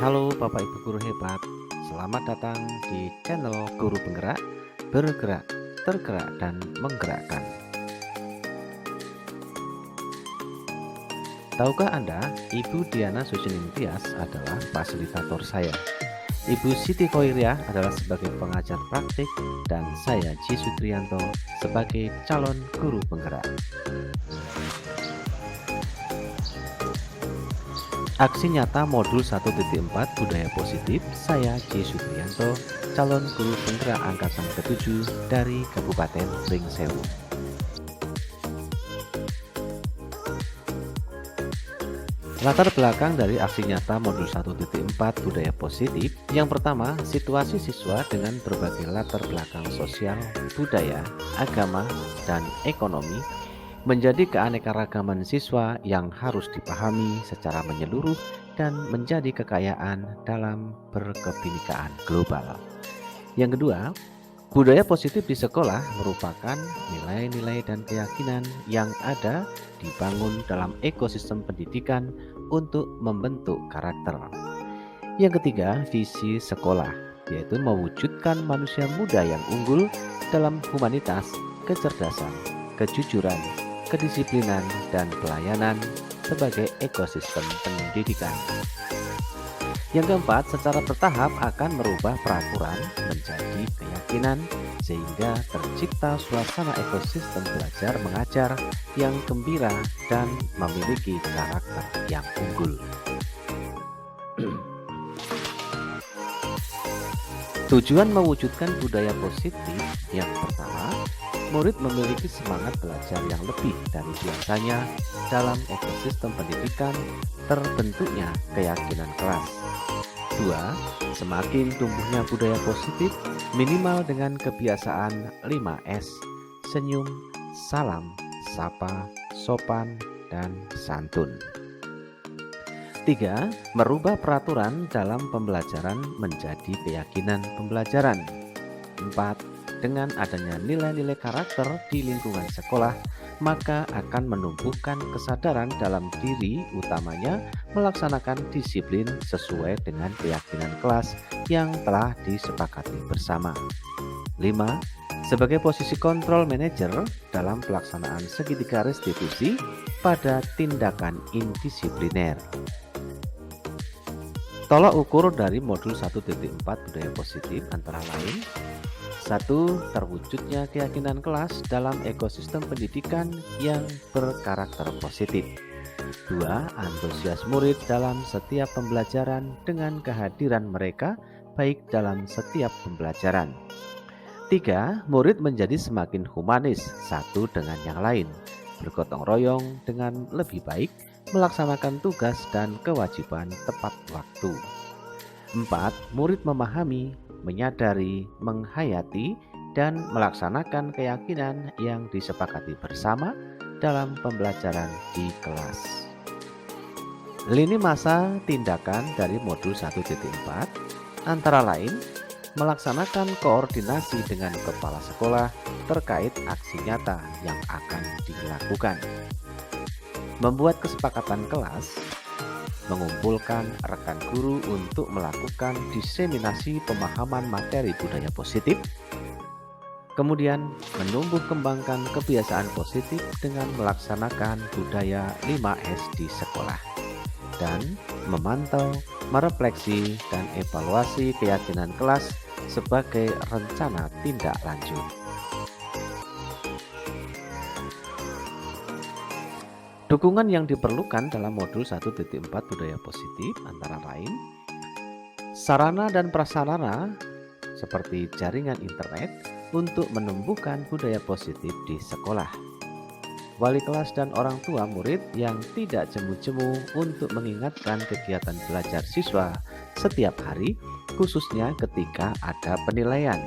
Halo Bapak Ibu guru hebat, selamat datang di channel Guru Penggerak, bergerak, tergerak, dan menggerakkan. Tahukah Anda, Ibu Diana Susiningtyas adalah fasilitator saya. Ibu Siti Khoiriah adalah sebagai pengajar praktik, dan saya Ji Sutrianto sebagai calon guru penggerak. Aksi nyata modul 1.4 Budaya Positif, saya Ji Sutrianto, calon guru penggerak angkatan ke-7 dari Kabupaten Pringsewu. Latar belakang dari aksi nyata modul 1.4 Budaya Positif. Yang pertama, situasi siswa dengan berbagai latar belakang sosial, budaya, agama, dan ekonomi menjadi keanekaragaman siswa yang harus dipahami secara menyeluruh dan menjadi kekayaan dalam berkebinekaan global. Yang kedua, budaya positif di sekolah merupakan nilai-nilai dan keyakinan yang ada dibangun dalam ekosistem pendidikan untuk membentuk karakter. Yang ketiga, visi sekolah, yaitu mewujudkan manusia muda yang unggul dalam humanitas, kecerdasan, kejujuran, kedisiplinan, dan pelayanan sebagai ekosistem pendidikan. Yang keempat, secara bertahap akan merubah peraturan menjadi keyakinan sehingga tercipta suasana ekosistem belajar mengajar yang gembira dan memiliki karakter yang unggul. Tujuan mewujudkan budaya positif yang pertama, murid memiliki semangat belajar yang lebih dari biasanya dalam ekosistem pendidikan, terbentuknya keyakinan kelas. 2. Semakin tumbuhnya budaya positif, minimal dengan kebiasaan 5S, senyum, salam, sapa, sopan, dan santun. 3. Merubah peraturan dalam pembelajaran menjadi keyakinan pembelajaran. 4. Dengan adanya nilai-nilai karakter di lingkungan sekolah, maka akan menumbuhkan kesadaran dalam diri, utamanya melaksanakan disiplin sesuai dengan keyakinan kelas yang telah disepakati bersama. 5. Sebagai posisi kontrol manajer dalam pelaksanaan segitiga restitusi pada tindakan indisipliner. Tolak ukur dari modul 1.4 Budaya Positif antara lain: 1. Terwujudnya keyakinan kelas dalam ekosistem pendidikan yang berkarakter positif. 2. Antusias murid dalam setiap pembelajaran dengan kehadiran mereka baik dalam setiap pembelajaran. 3. Murid menjadi semakin humanis satu dengan yang lain, bergotong royong dengan lebih baik, melaksanakan tugas dan kewajiban tepat waktu. 4. Murid memahami, menyadari, menghayati, dan melaksanakan keyakinan yang disepakati bersama dalam pembelajaran di kelas. Lini masa tindakan dari modul 1.4 antara lain melaksanakan koordinasi dengan kepala sekolah terkait aksi nyata yang akan dilakukan, membuat kesepakatan kelas, mengumpulkan rekan guru untuk melakukan diseminasi pemahaman materi budaya positif, kemudian menumbuh kembangkan kebiasaan positif dengan melaksanakan budaya 5S di sekolah, dan memantau, merefleksi, dan evaluasi keyakinan kelas sebagai rencana tindak lanjut. Dukungan yang diperlukan dalam modul 1.4 Budaya Positif antara lain sarana dan prasarana seperti jaringan internet untuk menumbuhkan budaya positif di sekolah, wali kelas dan orang tua murid yang tidak jemu-jemu untuk mengingatkan kegiatan belajar siswa setiap hari, khususnya ketika ada penilaian,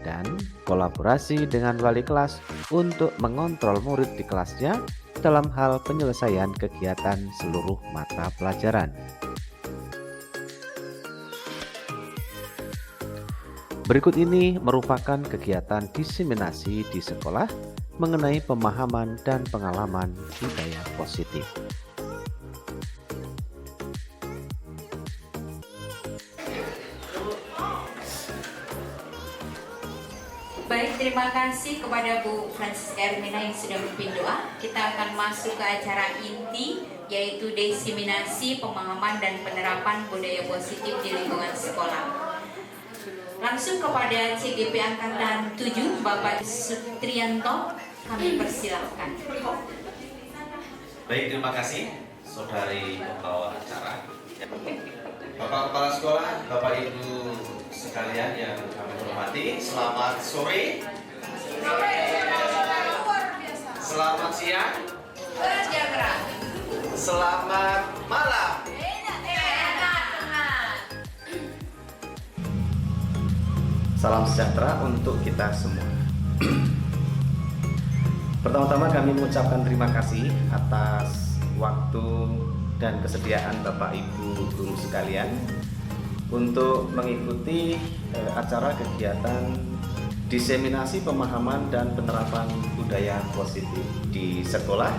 dan kolaborasi dengan wali kelas untuk mengontrol murid di kelasnya dalam hal penyelesaian kegiatan seluruh mata pelajaran. Berikut ini merupakan kegiatan diseminasi di sekolah mengenai pemahaman dan pengalaman budaya positif. terima kasih kepada Bu Francisca Ermina yang sudah memimpin doa. Kita akan masuk ke acara inti, yaitu diseminasi pemahaman dan penerapan budaya positif di lingkungan sekolah. Langsung kepada CGP Angkatan 7, Bapak Sutrianto, kami persilahkan. Baik, terima kasih Saudari pembawa acara. Bapak Kepala Sekolah, Bapak Ibu sekalian yang kami hormati, selamat sore, selamat siang, selamat malam. Salam sejahtera untuk kita semua. Pertama-tama kami mengucapkan terima kasih atas waktu dan kesediaan Bapak Ibu guru sekalian untuk mengikuti acara kegiatan diseminasi pemahaman dan penerapan budaya positif di sekolah,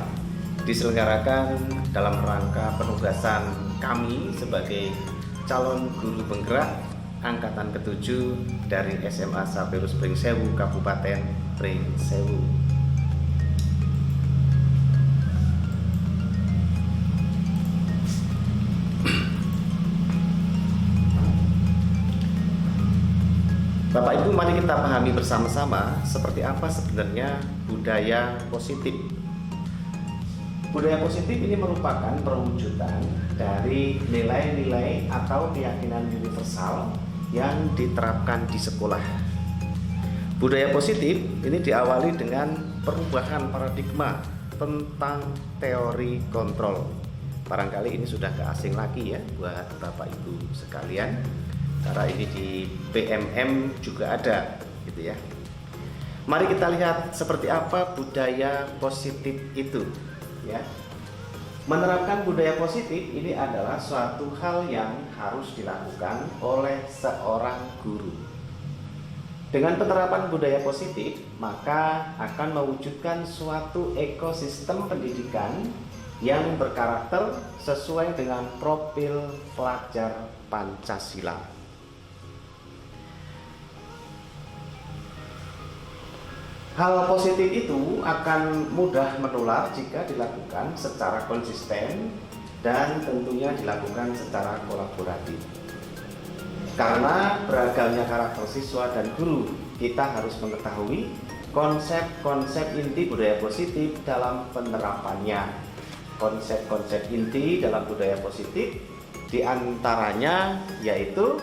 diselenggarakan dalam rangka penugasan kami sebagai calon guru penggerak angkatan ke-7 dari SMA Saperus Pringsewu, Kabupaten Pringsewu. Bapak Ibu, mari kita pahami bersama-sama seperti apa sebenarnya budaya positif. Budaya positif ini merupakan perwujudan dari nilai-nilai atau keyakinan universal yang diterapkan di sekolah. Budaya positif ini diawali dengan perubahan paradigma tentang teori kontrol. Barangkali ini sudah gak asing lagi ya buat Bapak Ibu sekalian. Karena ini di PMM juga ada gitu ya. Mari kita lihat seperti apa budaya positif itu ya. Menerapkan budaya positif ini adalah suatu hal yang harus dilakukan oleh seorang guru. Dengan penerapan budaya positif, maka akan mewujudkan suatu ekosistem pendidikan yang berkarakter sesuai dengan profil pelajar Pancasila. Hal positif itu akan mudah menular jika dilakukan secara konsisten dan tentunya dilakukan secara kolaboratif. Karena beragamnya karakter siswa dan guru, kita harus mengetahui konsep-konsep inti budaya positif dalam penerapannya. Konsep-konsep inti dalam budaya positif diantaranya yaitu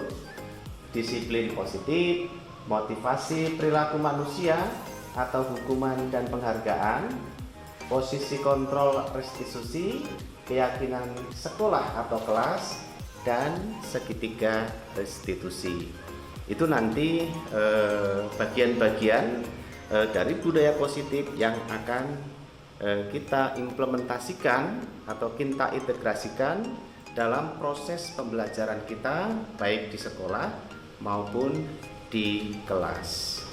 disiplin positif, motivasi perilaku manusia, atau hukuman dan penghargaan, posisi kontrol restitusi, keyakinan sekolah atau kelas, dan segitiga restitusi. Itu nanti bagian-bagian dari budaya positif yang akan kita implementasikan atau kita integrasikan dalam proses pembelajaran kita baik di sekolah maupun di kelas.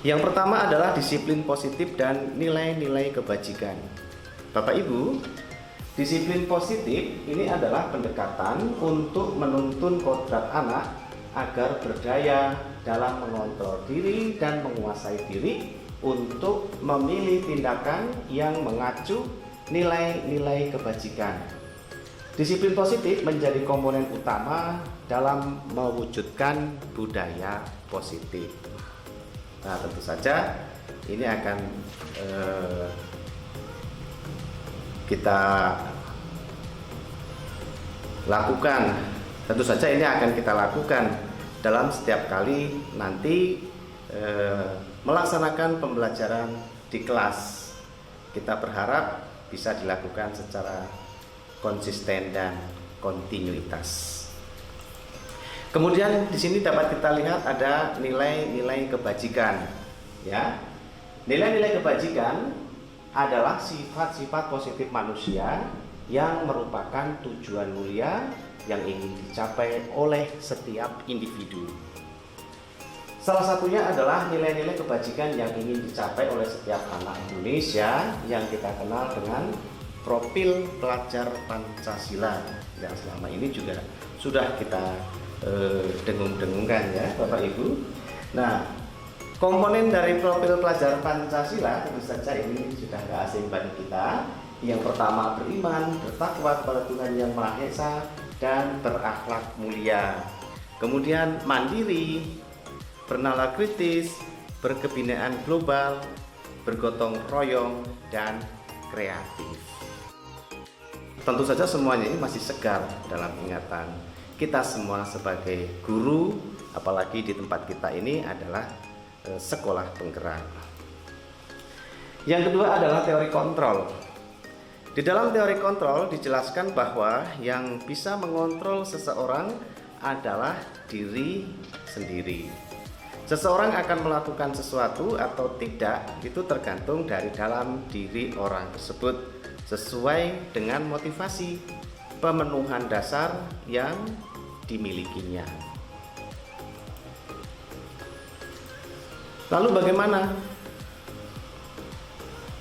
Yang pertama adalah disiplin positif dan nilai-nilai kebajikan. Bapak Ibu, disiplin positif ini adalah pendekatan untuk menuntun kodrat anak agar berdaya dalam mengontrol diri dan menguasai diri untuk memilih tindakan yang mengacu nilai-nilai kebajikan. Disiplin positif menjadi komponen utama dalam mewujudkan budaya positif. Nah, tentu saja ini akan kita lakukan. Tentu saja ini akan kita lakukan dalam setiap kali nanti melaksanakan pembelajaran di kelas. Kita berharap bisa dilakukan secara konsisten dan kontinuitas. Kemudian di sini dapat kita lihat ada nilai-nilai kebajikan. Ya, nilai-nilai kebajikan adalah sifat-sifat positif manusia yang merupakan tujuan mulia yang ingin dicapai oleh setiap individu. Salah satunya adalah nilai-nilai kebajikan yang ingin dicapai oleh setiap anak Indonesia yang kita kenal dengan profil pelajar Pancasila yang selama ini juga sudah kita dengung-dengungkan ya Bapak Ibu. Nah, Komponen dari profil pelajar Pancasila tentu saja ini sudah nggak asing bagi kita. Yang pertama beriman, bertakwa kepada Tuhan Yang Maha Esa, dan berakhlak mulia. Kemudian mandiri, bernalar kritis, berkebinaan global, bergotong royong, dan kreatif. Tentu saja semuanya ini masih segar dalam ingatan kita semua sebagai guru, apalagi di tempat kita ini adalah sekolah penggerak. Yang kedua adalah teori kontrol. Di dalam teori kontrol dijelaskan bahwa yang bisa mengontrol seseorang adalah diri sendiri. Seseorang akan melakukan sesuatu atau tidak itu tergantung dari dalam diri orang tersebut, sesuai dengan motivasi pemenuhan dasar yang dimilikinya. Lalu bagaimana?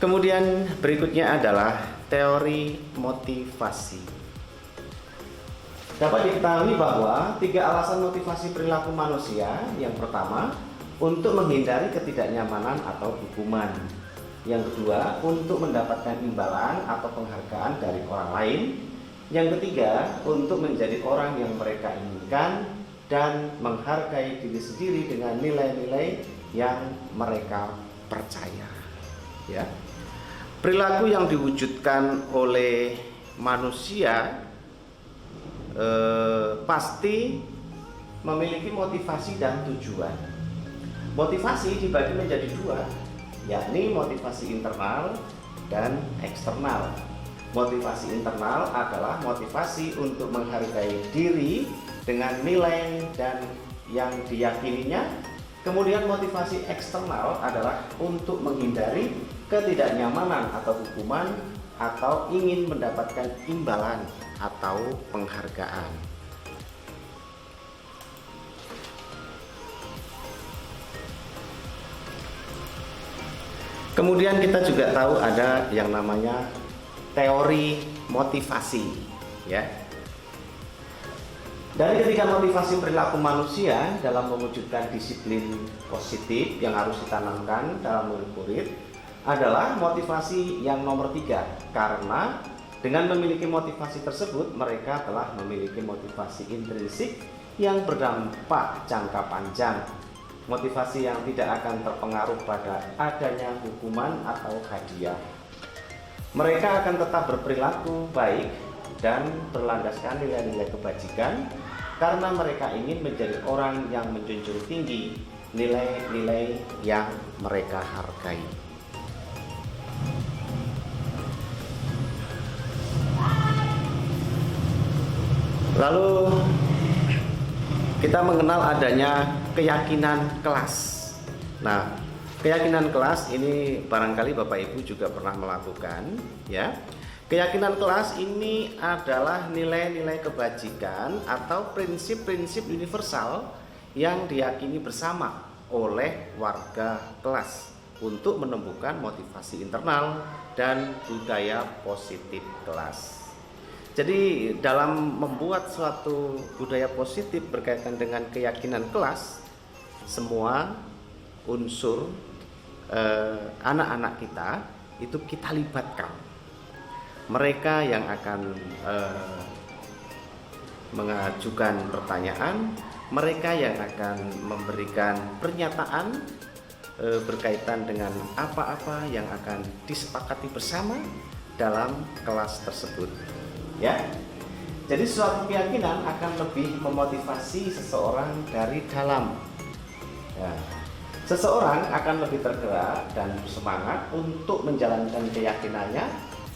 Kemudian berikutnya adalah teori motivasi. Dapat diketahui bahwa 3 alasan motivasi perilaku manusia. Yang pertama, untuk menghindari ketidaknyamanan atau hukuman. Yang kedua, untuk mendapatkan imbalan atau penghargaan dari orang lain. Yang ketiga, untuk menjadi orang yang mereka inginkan dan menghargai diri sendiri dengan nilai-nilai yang mereka percaya. Ya. Perilaku yang diwujudkan oleh manusia pasti memiliki motivasi dan tujuan. Motivasi dibagi menjadi 2, yakni motivasi internal dan eksternal. Motivasi internal adalah motivasi untuk menghargai diri dengan nilai dan yang diyakininya. Kemudian motivasi eksternal adalah untuk menghindari ketidaknyamanan atau hukuman atau ingin mendapatkan imbalan atau penghargaan. Kemudian kita juga tahu ada yang namanya teori motivasi, ya. Dari ketiga motivasi perilaku manusia dalam mewujudkan disiplin positif yang harus ditanamkan dalam murid-murid adalah motivasi yang nomor 3, karena dengan memiliki motivasi tersebut mereka telah memiliki motivasi intrinsik yang berdampak jangka panjang, motivasi yang tidak akan terpengaruh pada adanya hukuman atau hadiah. Mereka akan tetap berperilaku baik dan berlandaskan nilai-nilai kebajikan karena mereka ingin menjadi orang yang menjunjung tinggi nilai-nilai yang mereka hargai. Lalu kita mengenal adanya keyakinan kelas. Nah, keyakinan kelas ini barangkali Bapak Ibu juga pernah melakukan, ya. Keyakinan kelas ini adalah nilai-nilai kebajikan atau prinsip-prinsip universal yang diyakini bersama oleh warga kelas untuk menumbuhkan motivasi internal dan budaya positif kelas. Jadi dalam membuat suatu budaya positif berkaitan dengan keyakinan kelas, semua unsur anak-anak kita itu kita libatkan. Mereka yang akan mengajukan pertanyaan, mereka yang akan memberikan pernyataan berkaitan dengan apa-apa yang akan disepakati bersama dalam kelas tersebut. Ya, jadi suatu keyakinan akan lebih memotivasi seseorang dari dalam. Ya. Seseorang akan lebih tergerak dan bersemangat untuk menjalankan keyakinannya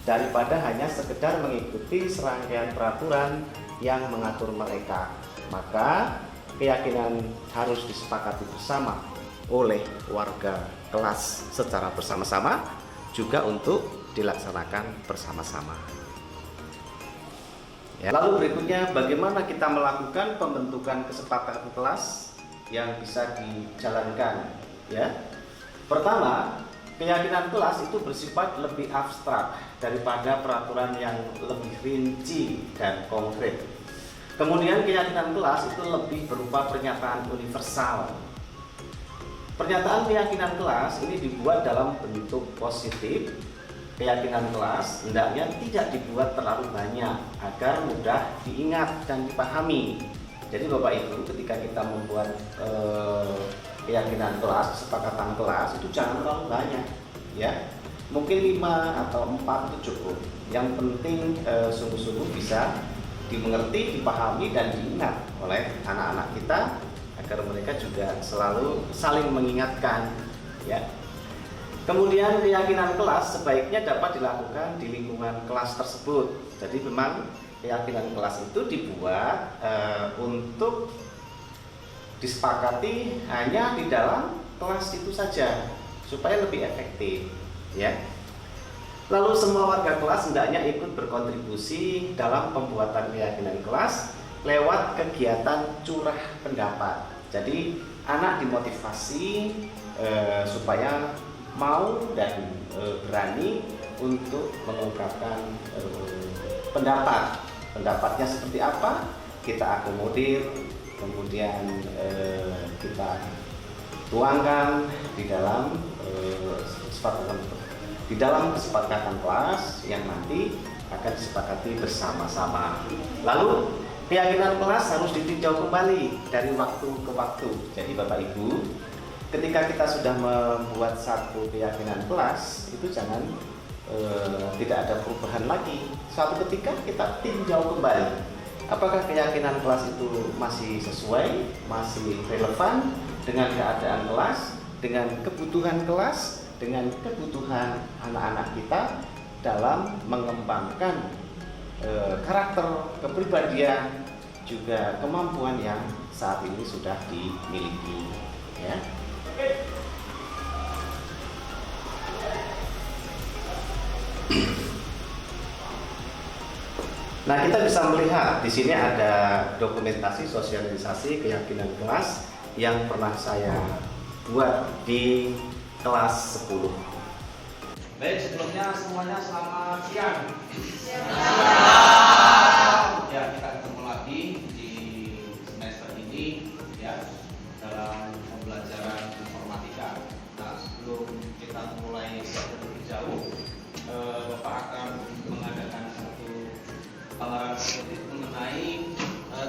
daripada hanya sekedar mengikuti serangkaian peraturan yang mengatur mereka. Maka keyakinan harus disepakati bersama oleh warga kelas secara bersama-sama, juga untuk dilaksanakan bersama-sama. Ya. Lalu berikutnya, bagaimana kita melakukan pembentukan kesepakatan kelas yang bisa dijalankan, ya. Pertama, keyakinan kelas itu bersifat lebih abstrak daripada peraturan yang lebih rinci dan konkret. Kemudian keyakinan kelas itu lebih berupa pernyataan universal. Pernyataan keyakinan kelas ini dibuat dalam bentuk positif. Keyakinan kelas hendaknya tidak dibuat terlalu banyak agar mudah diingat dan dipahami. Jadi Bapak Ibu, ketika kita membuat keyakinan kelas, kesepakatan kelas, itu jangan terlalu banyak, ya. Mungkin 5 atau 4 itu cukup. Yang penting sungguh-sungguh bisa dimengerti, dipahami, dan diingat oleh anak-anak kita agar mereka juga selalu saling mengingatkan, ya. Kemudian keyakinan kelas sebaiknya dapat dilakukan di lingkungan kelas tersebut. Jadi memang keyakinan kelas itu dibuat untuk disepakati hanya di dalam kelas itu saja supaya lebih efektif, ya. Lalu semua warga kelas hendaknya ikut berkontribusi dalam pembuatan keyakinan kelas lewat kegiatan curah pendapat. Jadi anak dimotivasi supaya mau dan berani untuk mengungkapkan pendapatnya seperti apa, kita akomodir, kemudian kita tuangkan di dalam kesepakatan kelas yang nanti akan disepakati bersama-sama. Lalu keyakinan kelas harus ditinjau kembali dari waktu ke waktu. Jadi Bapak Ibu, ketika kita sudah membuat satu keyakinan kelas, itu jangan tidak ada perubahan lagi. Suatu ketika kita tinjau kembali, apakah keyakinan kelas itu masih sesuai, masih relevan dengan keadaan kelas, dengan kebutuhan kelas, dengan kebutuhan anak-anak kita dalam mengembangkan karakter, kepribadian, juga kemampuan yang saat ini sudah dimiliki, ya. Nah, kita bisa melihat di sini ada dokumentasi sosialisasi keyakinan kelas yang pernah saya buat di kelas 10. Baik, sebelumnya semuanya selamat siang. Ya, kita ketemu lagi di semester ini, ya, dalam pembelajaran informatika. Nah, sebelum kita mulai lebih jauh, Bapak akan mengadakan satu paparan positif mengenai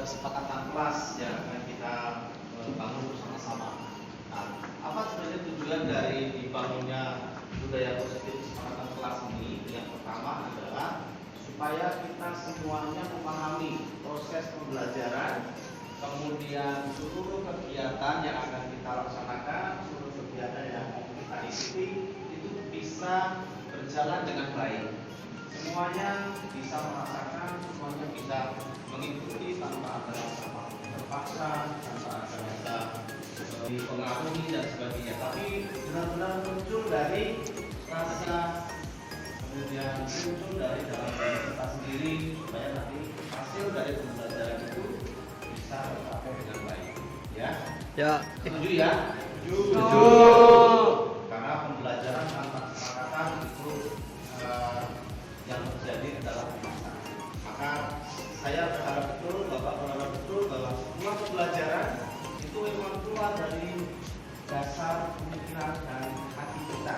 kesepakatan kelas yang akan kita bangun bersama-sama. Nah, apa sebenarnya tujuan dari dibangunnya budaya positif kesepakatan kelas ini? Yang pertama adalah supaya kita semuanya memahami proses pembelajaran, kemudian seluruh kegiatan yang akan kita laksanakan, seluruh kegiatan yang akan kita ikuti itu bisa berjalan dengan baik. Semuanya bisa merasakan, semuanya bisa mengikuti tanpa ada rasa terpaksa, tanpa ada rasa dipengaruhi dan sebagainya. Tapi benar-benar muncul dari rasa, kemudian muncul dari dalam diri kita sendiri supaya nanti hasil dari pembelajaran itu bisa tercapai dengan baik. Ya? Ya. Setuju ya? Setuju. Karena pembelajaran tanpa kesepakatan itu yang terjadi adalah pemaksaan. Maka saya berharap betul, Bapak berharap betul bahwa semua pembelajaran itu memang keluar dari dasar pemikiran dan hati kita.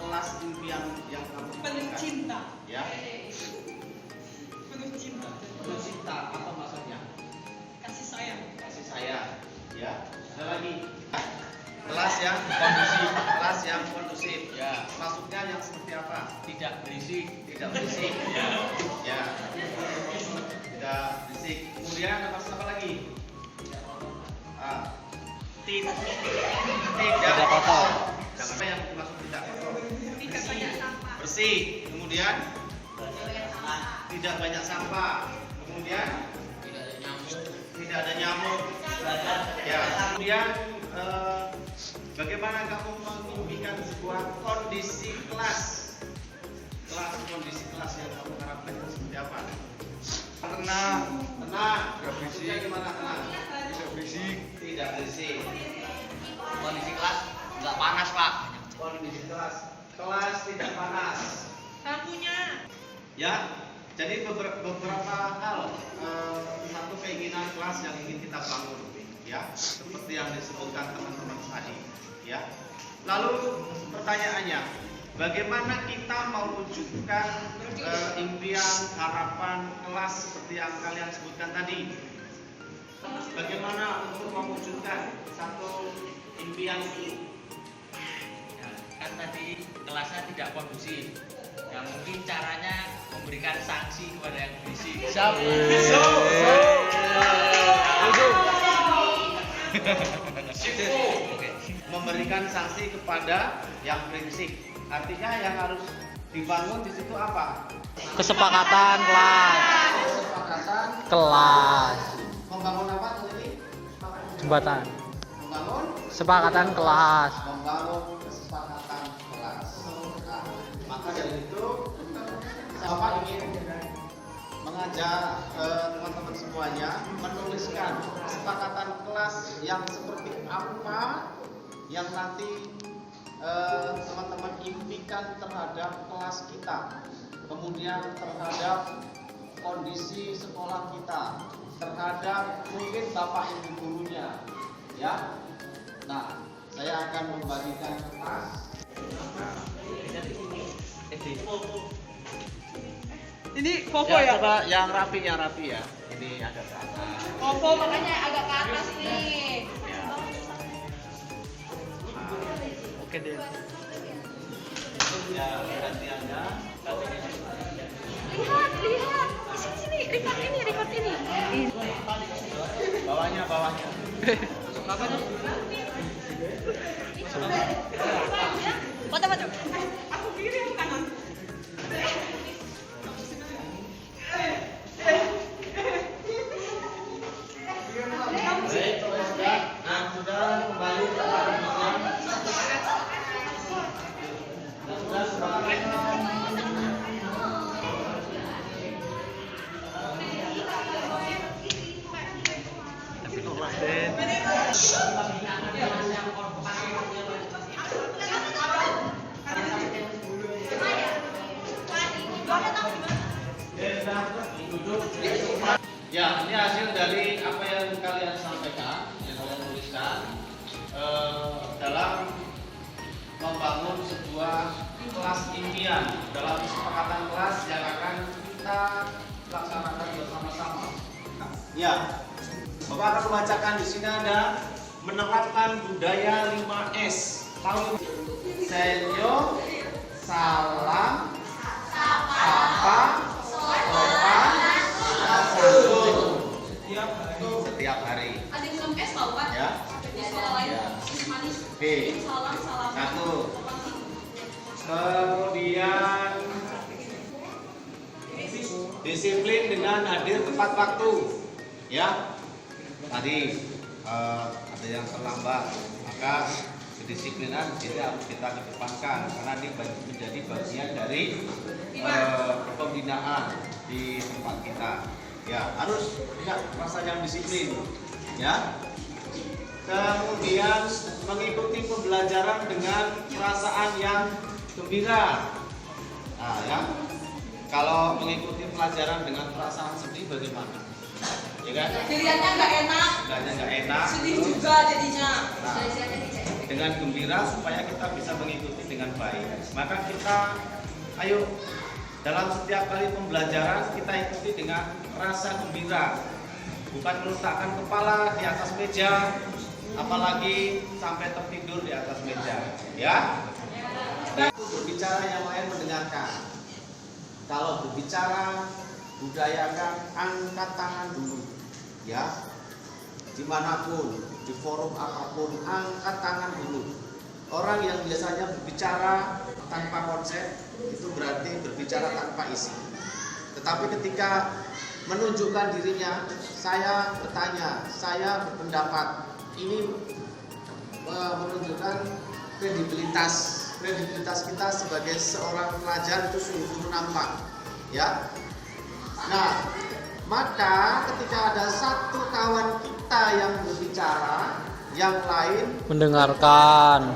Kelas impian yang kamu Penuh cinta. ya. Penuh cinta. Penuh cinta apa maksudnya? Kasih sayang. Kasih sayang, ya. Ada lagi. Kelas yang kondusif, kelas yang kondusif. Ya. Maksudnya yang seperti apa? Tidak berisik, tidak berisik. Ya. Ya. Tidak berisik. Kemudian ada maksud apa lagi? Tidak kotor. Apa yang dimaksud tidak kotor? Tidak banyak sampah. Bersih. Kemudian tidak banyak sampah. Kemudian tidak ada nyamuk. Ya. Kemudian bagaimana kamu memimpikan sebuah kondisi kelas? Kondisi kelas yang kamu harapkan itu seperti apa? Tenang. Tidak berisik. Gimana tenang? Tidak berisik. Tidak berisik. Kondisi kelas nggak panas, Pak. Kondisi kelas tidak panas. Bangkunya. Ya, jadi beberapa hal satu keinginan kelas yang ingin kita bangun. ya, seperti yang disebutkan teman-teman tadi, ya. Lalu pertanyaannya, bagaimana kita mewujudkan impian, harapan kelas seperti yang kalian sebutkan tadi? Bagaimana untuk mewujudkan satu impian itu? Ya, kan tadi kelasnya tidak kondusif. Ya mungkin caranya memberikan sanksi kepada yang berisik. Siap. Memberikan sanksi kepada yang berisik. Artinya yang harus dibangun di situ apa? Kesepakatan kelas. Kesepakatan. Kelas. Membangun apa tadi? Jembatan. Membangun. Kesepakatan kelas. Membangun kesepakatan kelas. Nah, maka dari itu Bapak ingin mengajak teman-teman semuanya menuliskan kesepakatan kelas yang seperti apa yang nanti teman-teman impikan terhadap kelas kita, kemudian terhadap kondisi sekolah kita, terhadap mungkin bapak ibu gurunya, ya. Nah, saya akan membagikan kertas. Ini Popo Ya, ya? coba yang rapi ya. Ini agak ke atas. Popo makanya agak ke atas nih. Oke deh. Ya, gantiannya. Lihat. Sini, record ini. Bawahnya. Foto. Aku kiri aku kanan. Nah, sudah kembali ke tempat Ya, ini hasil dari apa yang kalian sampaikan, yang kalian tuliskan dalam membangun sebuah kelas impian dalam kesepakatan kelas yang akan kita laksanakan bersama-sama. Ya, Bapak akan membacakan di sini ada menerapkan budaya 5S. Tahu? Senyo, salam, sapa, sopan, setiap hari. Ada yang 6S tahu kan? Ya. Di sekolah lain. Ya. Manis. B. Salam. Satu. Kemudian disiplin dengan hadir tepat waktu. Ya. Tadi ada yang terlambat, maka kedisiplinan ini harus kita kedepankan karena ini menjadi bagian dari pembinaan di tempat kita. Ya, harus punya rasa yang disiplin. Ya. Kemudian mengikuti pembelajaran dengan perasaan yang gembira. Nah, ya. Kalau mengikuti pelajaran dengan perasaan sedih bagaimana? Ya kan? Dilihatnya nggak enak. Dilihatnya nggak enak. Sedih juga jadinya. Nah, dengan gembira supaya kita bisa mengikuti dengan baik. Maka kita ayo dalam setiap kali pembelajaran kita ikuti dengan rasa gembira. Bukan meletakkan kepala di atas meja, apalagi sampai tertidur di atas meja, ya. Dan berbicara yang lain mendengarkan. Kalau berbicara, budayakan angkat tangan dulu, ya. Dimanapun, di forum apapun, angkat tangan dulu. Orang yang biasanya berbicara tanpa konsep itu berarti berbicara tanpa isi. Tetapi ketika menunjukkan dirinya, saya bertanya, saya berpendapat, ini menunjukkan kredibilitas kita sebagai seorang pelajar itu sungguh nampak, ya. Nah, maka ketika ada satu kawan kita yang berbicara, yang lain Mendengarkan.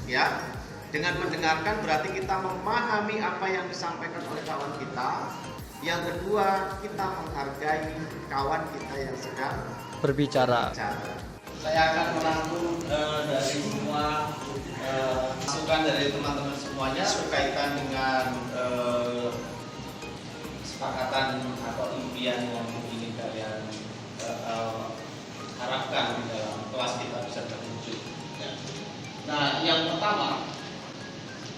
ya. Dengan mendengarkan berarti kita memahami apa yang disampaikan oleh kawan kita. Yang kedua, kita menghargai kawan kita yang sedang berbicara. Saya akan merangkum dari semua masukan dari teman-teman semuanya berkaitan dengan kesepakatan atau impian yang ingin kalian harapkan di dalam kelas kita bisa terwujud. Ya. Nah, yang pertama,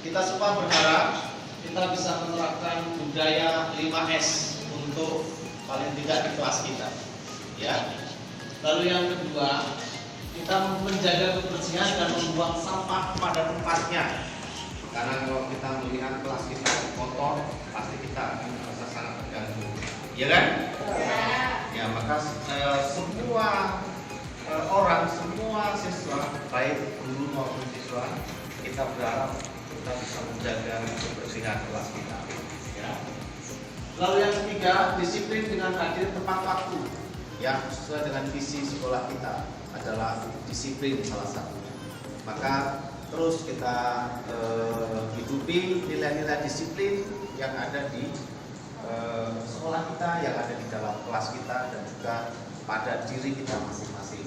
kita semua berharap kita bisa menerapkan budaya 5S untuk paling tidak di kelas kita. Ya. Lalu yang kedua, kita menjaga kebersihan dan membuang sampah pada tempatnya. Karena kalau kita melihat kelas kita kotor, pasti kita akan merasa sangat terganggu. Ya kan? Ya, maka semua orang, semua siswa, baik guru maupun siswa, kita berharap kita bisa menjaga kebersihan kelas kita. Ya. Lalu yang ketiga, disiplin dengan hadir tepat waktu. Ya, sesuai dengan visi sekolah kita adalah disiplin salah satunya. Maka terus kita hidupi nilai-nilai disiplin yang ada di sekolah kita, yang ada di dalam kelas kita, dan juga pada diri kita masing-masing.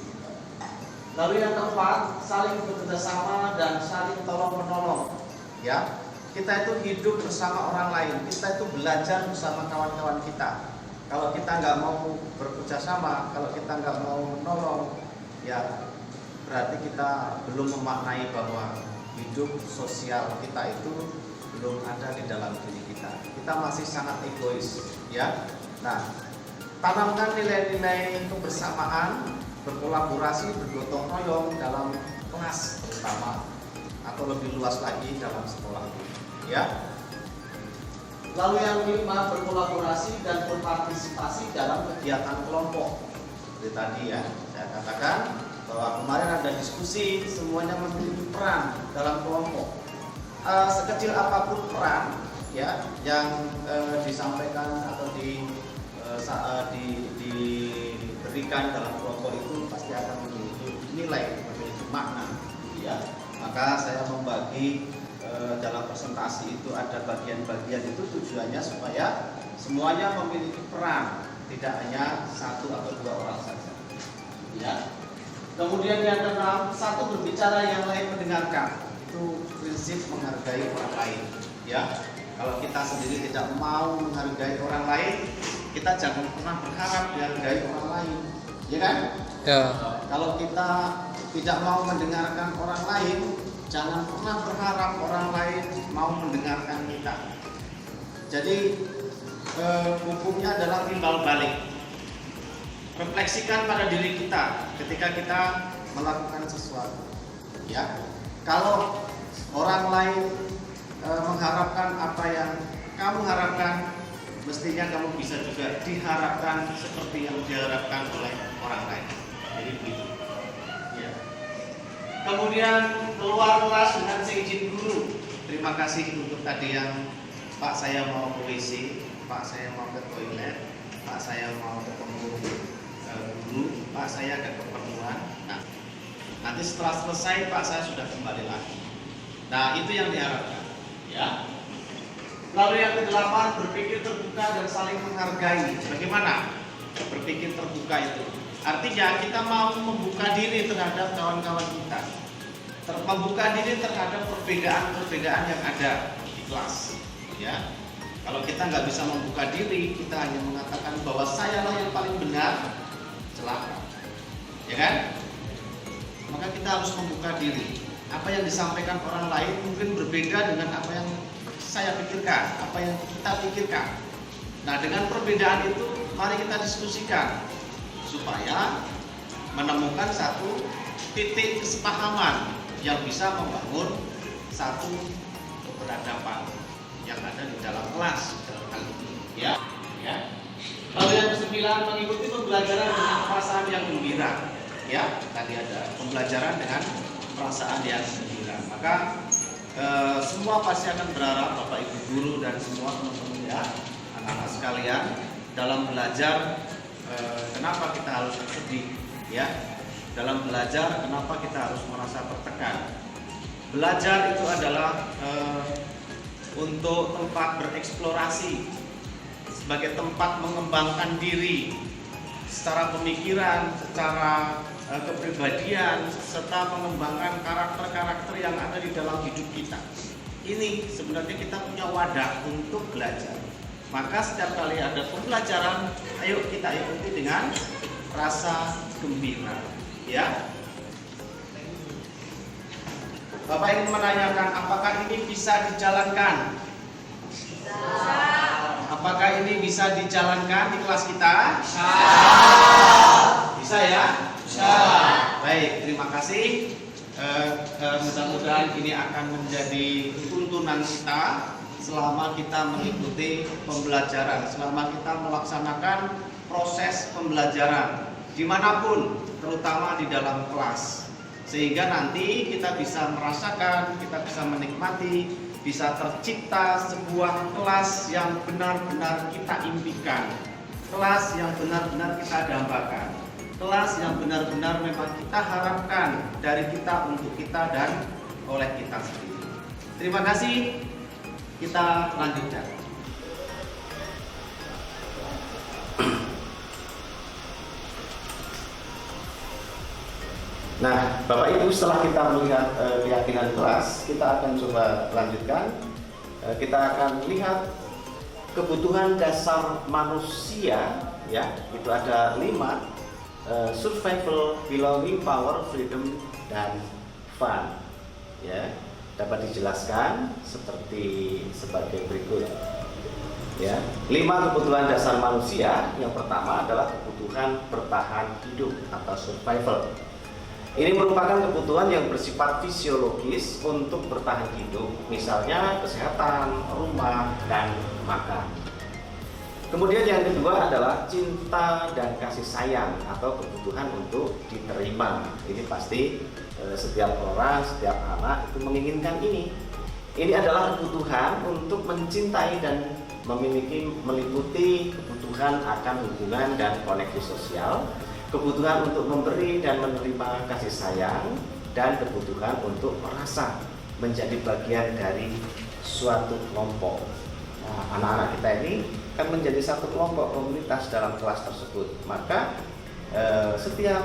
Lalu yang keempat, saling bekerja sama dan saling tolong-menolong. Ya, kita itu hidup bersama orang lain, kita itu belajar bersama kawan-kawan kita. Kalau kita nggak mau bekerja sama, kalau kita nggak mau menolong, ya berarti kita belum memaknai bahwa hidup sosial kita itu belum ada di dalam diri kita. Kita masih sangat egois, ya. Nah, tanamkan nilai-nilai kebersamaan, berkolaborasi, bergotong royong dalam kelas terutama, atau lebih luas lagi dalam sekolah, ya. Lalu yang kelima, berkolaborasi dan berpartisipasi dalam kegiatan kelompok. Seperti tadi ya, saya katakan bahwa kemarin ada diskusi, semuanya memiliki peran dalam kelompok. Sekecil apapun peran ya yang disampaikan atau diberikan dalam kelompok itu pasti akan memiliki nilai, memiliki makna. Ya, maka saya membagi dalam presentasi itu ada bagian-bagian itu tujuannya supaya semuanya memiliki peran, tidak hanya satu atau dua orang saja. Ya. Kemudian yang keenam, satu berbicara, yang lain mendengarkan. Itu prinsip menghargai orang lain. Ya. Kalau kita sendiri tidak mau menghargai orang lain, kita jangan pernah berharap dihargai orang lain. Ya kan? Ya. Kalau kita tidak mau mendengarkan orang lain, jangan pernah berharap orang lain mau mendengarkan kita. Jadi hukumnya adalah timbal balik. Refleksikan pada diri kita ketika kita melakukan sesuatu. Ya, kalau orang lain mengharapkan apa yang kamu harapkan, mestinya kamu bisa juga diharapkan seperti yang diharapkan oleh orang lain. Jadi begitu. Ya. Kemudian keluar kelas dengan seizin guru. Terima kasih untuk tadi yang Pak saya mau ke WC, Pak saya mau ke toilet, Pak saya mau ketemu guru, Pak saya ada keperluan. Nah, nanti setelah selesai Pak saya sudah kembali lagi. Nah, itu yang diharapkan. Ya. Lalu yang kedelapan, berpikir terbuka dan saling menghargai. Bagaimana berpikir terbuka itu? Artinya kita mau membuka diri terhadap kawan-kawan kita, membuka diri terhadap perbedaan-perbedaan yang ada di kelas. Ya, kalau kita nggak bisa membuka diri, kita hanya mengatakan bahwa sayalah yang paling benar, celaka, ya kan? Maka kita harus membuka diri. Apa yang disampaikan orang lain mungkin berbeda dengan apa yang saya pikirkan, apa yang kita pikirkan. Nah, dengan perbedaan itu, mari kita diskusikan supaya menemukan satu titik kesepahaman yang bisa membangun satu keberadaban yang ada di dalam kelas dalam hal ini. Ya. Lalu yang ke-9, mengikuti pembelajaran dengan perasaan yang gembira. Ya, tadi ada pembelajaran dengan perasaan yang gembira. Maka semua pasti akan berharap Bapak Ibu guru dan semua teman-teman ya, anak-anak sekalian dalam belajar. Kenapa kita harus sedih? Ya, dalam belajar kenapa kita harus merasa tertekan? Belajar itu adalah untuk tempat bereksplorasi, sebagai tempat mengembangkan diri, secara pemikiran, secara kepribadian, serta mengembangkan karakter-karakter yang ada di dalam hidup kita. Ini sebenarnya kita punya wadah untuk belajar. Maka setiap kali ada pembelajaran, ayo kita ikuti dengan rasa gembira, ya. Bapak ingin menanyakan, apakah ini bisa dijalankan? Bisa. Apakah ini bisa dijalankan di kelas kita? Bisa. Bisa ya? Bisa. Baik, terima kasih. Mudah-mudahan ini akan menjadi tuntunan kita selama kita mengikuti pembelajaran, selama kita melaksanakan proses pembelajaran dimanapun, terutama di dalam kelas, sehingga nanti kita bisa merasakan, kita bisa menikmati, bisa tercipta sebuah kelas yang benar-benar kita impikan, kelas yang benar-benar kita dambakan, kelas yang benar-benar memang kita harapkan dari kita untuk kita dan oleh kita sendiri. Terima kasih. Kita lanjutkan. Nah, Bapak Ibu, setelah kita melihat keyakinan kelas, kita akan coba lanjutkan. Kita akan lihat kebutuhan dasar manusia, ya. Itu ada 5: survival, belonging, power, freedom, dan fun. Ya, dapat dijelaskan sebagai berikut. Ya, 5 kebutuhan dasar manusia. Yang pertama adalah kebutuhan bertahan hidup atau survival. Ini merupakan kebutuhan yang bersifat fisiologis untuk bertahan hidup, misalnya kesehatan, rumah, dan makan. Kemudian yang kedua adalah cinta dan kasih sayang atau kebutuhan untuk diterima. Ini pasti setiap orang, setiap anak itu menginginkan ini. Ini adalah kebutuhan untuk mencintai dan meliputi kebutuhan akan hubungan dan koneksi sosial, kebutuhan untuk memberi dan menerima kasih sayang, dan kebutuhan untuk merasa menjadi bagian dari suatu kelompok. Nah, anak-anak kita ini kan menjadi satu kelompok komunitas dalam kelas tersebut. Maka setiap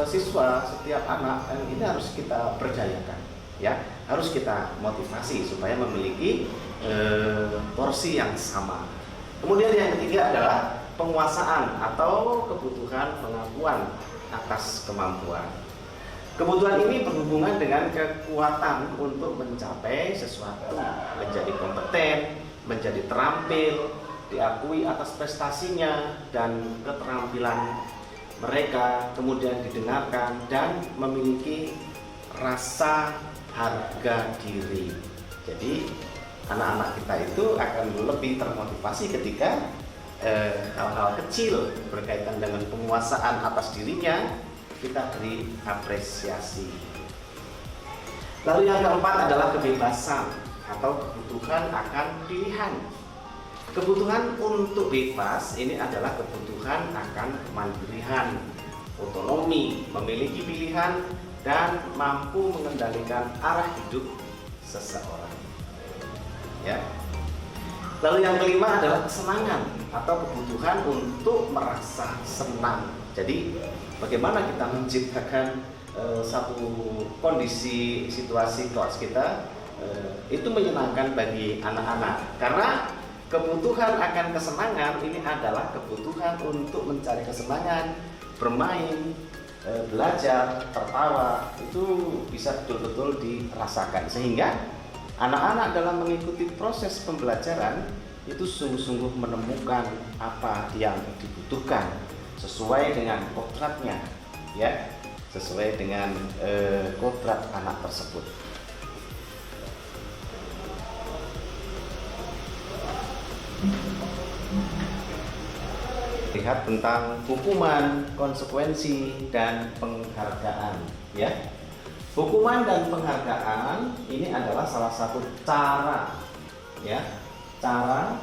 siswa, setiap anak ini harus kita berdayakan, ya, harus kita motivasi supaya memiliki porsi yang sama. Kemudian yang ketiga adalah penguasaan atau kebutuhan pengakuan atas kemampuan. Kebutuhan ini berhubungan dengan kekuatan untuk mencapai sesuatu, menjadi kompeten, menjadi terampil, diakui atas prestasinya dan keterampilan mereka, kemudian didengarkan dan memiliki rasa harga diri. Jadi anak-anak kita itu akan lebih termotivasi ketika hal-hal kecil berkaitan dengan penguasaan atas dirinya kita beri apresiasi. Lalu yang keempat adalah kebebasan atau kebutuhan akan pilihan. Kebutuhan untuk bebas ini adalah kebutuhan akan kemandirian, otonomi, memiliki pilihan, dan mampu mengendalikan arah hidup seseorang. Ya. Lalu yang kelima adalah kesenangan atau kebutuhan untuk merasa senang. Jadi bagaimana kita menciptakan satu kondisi situasi kelas kita itu menyenangkan bagi anak-anak, karena kebutuhan akan kesenangan ini adalah kebutuhan untuk mencari kesenangan, bermain, belajar, tertawa, itu bisa betul-betul dirasakan, sehingga anak-anak dalam mengikuti proses pembelajaran itu sungguh-sungguh menemukan apa yang dibutuhkan sesuai dengan kodratnya, ya, sesuai dengan kodrat anak tersebut. Lihat tentang hukuman, konsekuensi, dan penghargaan, ya. Hukuman dan penghargaan ini adalah salah satu cara, ya, cara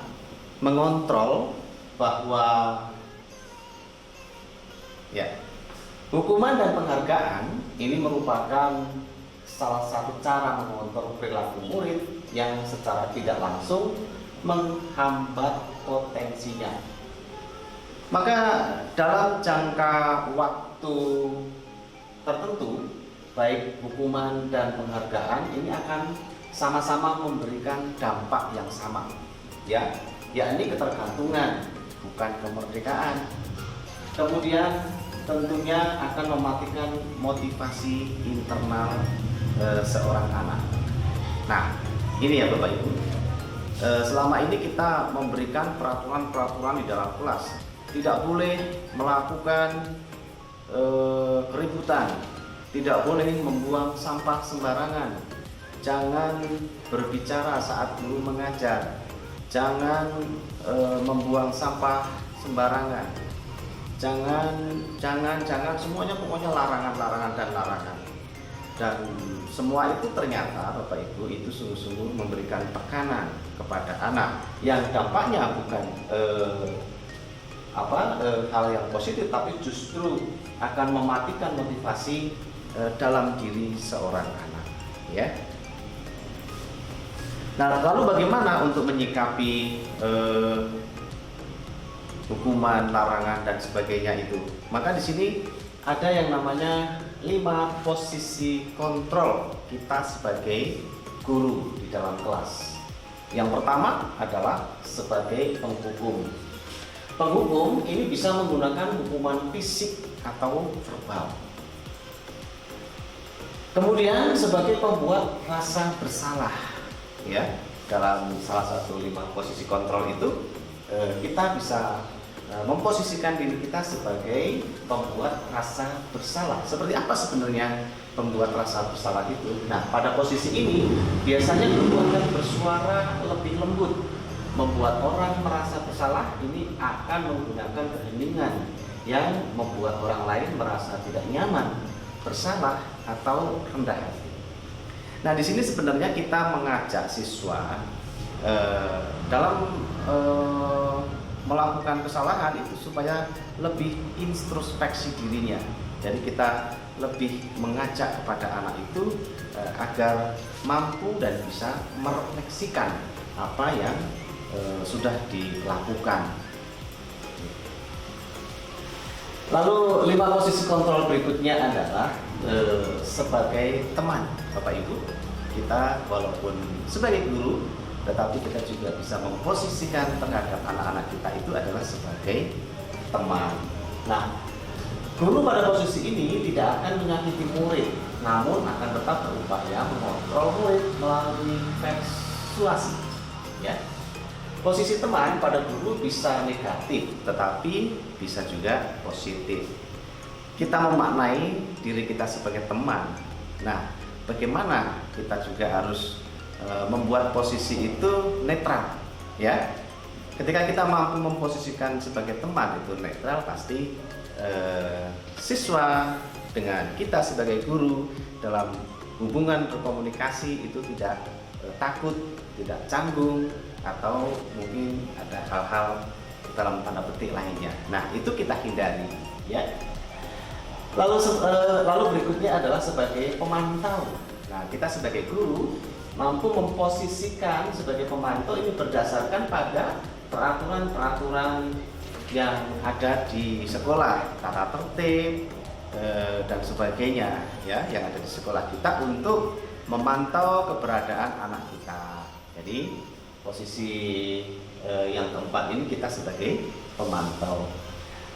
mengontrol bahwa, ya, hukuman dan penghargaan ini merupakan salah satu cara mengontrol perilaku murid yang secara tidak langsung menghambat potensinya. Maka dalam jangka waktu tertentu, baik hukuman dan penghargaan ini akan sama-sama memberikan dampak yang sama, ya, yakni ketergantungan, bukan kemerdekaan. Kemudian tentunya akan mematikan motivasi internal seorang anak. Nah, ini ya Bapak Ibu, selama ini kita memberikan peraturan-peraturan di dalam kelas, tidak boleh melakukan keributan, tidak boleh membuang sampah sembarangan, jangan berbicara saat guru mengajar, jangan membuang sampah sembarangan, jangan semuanya pokoknya larangan dan larangan. Dan semua itu ternyata Bapak Ibu itu sungguh-sungguh memberikan tekanan kepada anak yang dampaknya bukan hal yang positif, tapi justru akan mematikan motivasi dalam diri seorang anak, ya. Nah, lalu bagaimana untuk menyikapi hukuman, larangan dan sebagainya itu? Maka di sini ada yang namanya 5 posisi kontrol kita sebagai guru di dalam kelas. Yang pertama adalah sebagai penghukum. Penghukum ini bisa menggunakan hukuman fisik atau verbal. Kemudian sebagai pembuat rasa bersalah, ya. Dalam salah satu 5 posisi kontrol itu kita bisa memposisikan diri kita sebagai pembuat rasa bersalah. Seperti apa sebenarnya pembuat rasa bersalah itu? Nah, pada posisi ini biasanya guru akan bersuara lebih lembut. Membuat orang merasa bersalah ini akan menggunakan keheningan yang membuat orang lain merasa tidak nyaman, bersalah atau rendah hati. Nah, di sini sebenarnya kita mengajak siswa dalam melakukan kesalahan itu supaya lebih introspeksi dirinya. Jadi kita lebih mengajak kepada anak itu agar mampu dan bisa merefleksikan apa yang sudah dilakukan. Lalu 5 posisi kontrol berikutnya adalah sebagai teman, Bapak Ibu. Kita walaupun sebagai guru, tetapi kita juga bisa memposisikan terhadap anak-anak kita itu adalah sebagai teman. Nah, guru pada posisi ini tidak akan menyakiti murid, namun akan tetap berupaya mengontrol murid melalui persuasi, ya. Posisi teman pada guru bisa negatif, tetapi bisa juga positif. Kita memaknai diri kita sebagai teman. Nah, bagaimana kita juga harus membuat posisi itu netral, ya. Ketika kita mampu memposisikan sebagai teman itu netral, pasti siswa dengan kita sebagai guru dalam hubungan berkomunikasi itu tidak takut, tidak canggung, atau mungkin ada hal-hal dalam tanda petik lainnya. Nah, itu kita hindari, ya. Lalu berikutnya adalah sebagai pemantau. Nah, kita sebagai guru mampu memposisikan sebagai pemantau ini berdasarkan pada peraturan-peraturan yang ada di sekolah, tata tertib dan sebagainya, ya, yang ada di sekolah kita untuk memantau keberadaan anak kita. Jadi posisi yang keempat ini kita sebagai pemantau.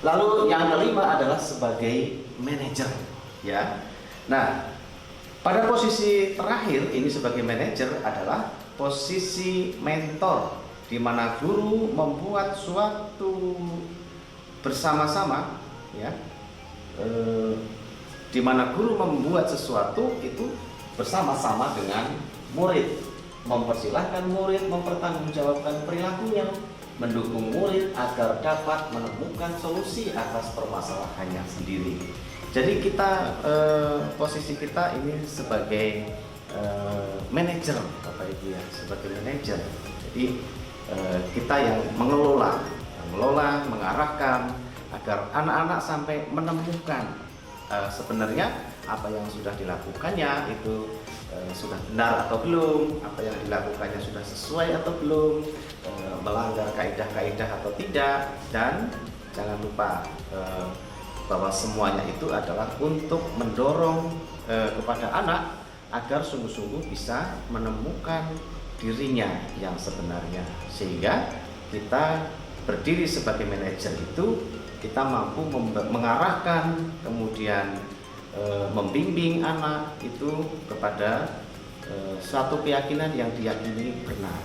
Lalu yang kelima adalah sebagai manajer, ya. Nah, pada posisi terakhir ini sebagai manajer adalah posisi mentor, di mana guru membuat suatu bersama-sama, ya, di mana guru membuat sesuatu itu bersama-sama dengan murid, mempersilahkan murid mempertanggungjawabkan perilakunya, mendukung murid agar dapat menemukan solusi atas permasalahannya sendiri. Jadi kita posisi kita ini sebagai manajer, Bapak Ibu, ya, sebagai manajer. Jadi kita yang mengelola, mengarahkan agar anak-anak sampai menemukan sebenarnya apa yang sudah dilakukannya itu sudah benar atau belum, apa yang dilakukannya sudah sesuai atau belum, melanggar kaidah-kaidah atau tidak, dan jangan lupa bahwa semuanya itu adalah untuk mendorong kepada anak agar sungguh-sungguh bisa menemukan dirinya yang sebenarnya, sehingga kita berdiri sebagai manajer itu kita mampu mengarahkan, kemudian membimbing anak itu kepada suatu keyakinan yang diyakini benar.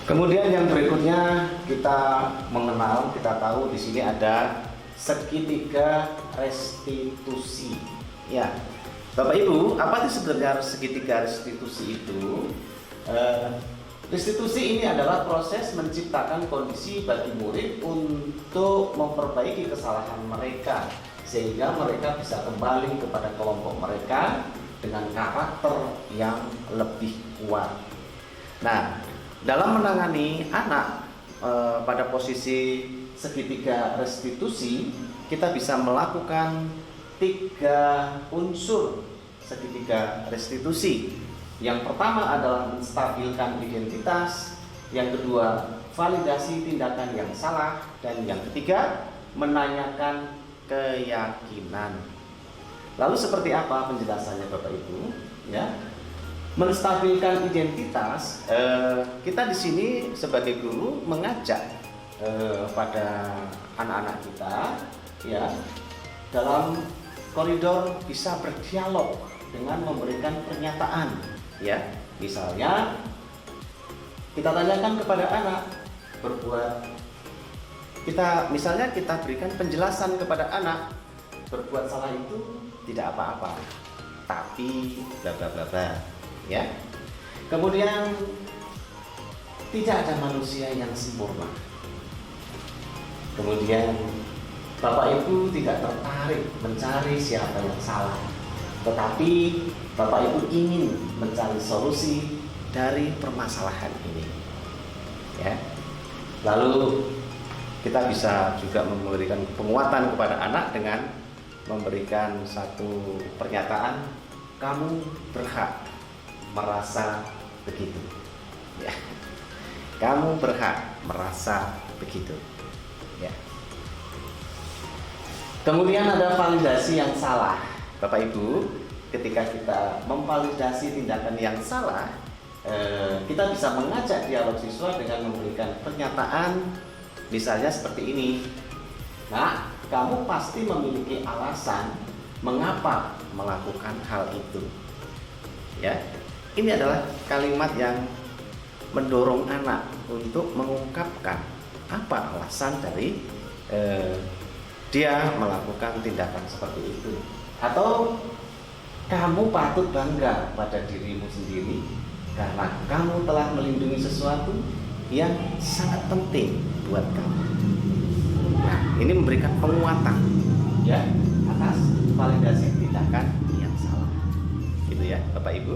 Kemudian yang berikutnya kita mengenal, kita tahu di sini ada segitiga restitusi. Ya, Bapak Ibu, apa sih sebenarnya segitiga restitusi itu? Restitusi ini adalah proses menciptakan kondisi bagi murid untuk memperbaiki kesalahan mereka, sehingga mereka bisa kembali kepada kelompok mereka dengan karakter yang lebih kuat. Nah, dalam menangani anak pada posisi segitiga restitusi, kita bisa melakukan 3 unsur segitiga restitusi. Yang pertama adalah menstabilkan identitas, yang kedua validasi tindakan yang salah, dan yang ketiga menanyakan keyakinan. Lalu seperti apa penjelasannya Bapak Ibu? Ya, menstabilkan identitas, kita di sini sebagai guru mengajak pada anak-anak kita, ya, dalam koridor bisa berdialog dengan memberikan pernyataan. Ya, misalnya kita tanyakan kepada anak misalnya kita berikan penjelasan kepada anak, berbuat salah itu tidak apa-apa, tapi bla bla bla bla, ya. Kemudian tidak ada manusia yang sempurna. Kemudian Bapak Ibu tidak tertarik mencari siapa yang salah, tetapi Bapak Ibu ingin mencari solusi dari permasalahan ini. Ya. Lalu kita bisa juga memberikan penguatan kepada anak dengan memberikan satu pernyataan, kamu berhak merasa begitu. Ya. Kamu berhak merasa begitu. Ya. Kemudian ada validasi yang salah. Bapak Ibu, ketika kita memvalidasi tindakan yang salah, kita bisa mengajak dialog siswa dengan memberikan pernyataan, misalnya seperti ini. Nah, kamu pasti memiliki alasan mengapa melakukan hal itu. Ya, ini adalah kalimat yang mendorong anak untuk mengungkapkan apa alasan dari dia melakukan tindakan seperti itu. Atau kamu patut bangga pada dirimu sendiri karena kamu telah melindungi sesuatu yang sangat penting buat kamu. Nah, ini memberikan penguatan, ya, atas validasi tindakan yang salah. Gitu ya, Bapak Ibu.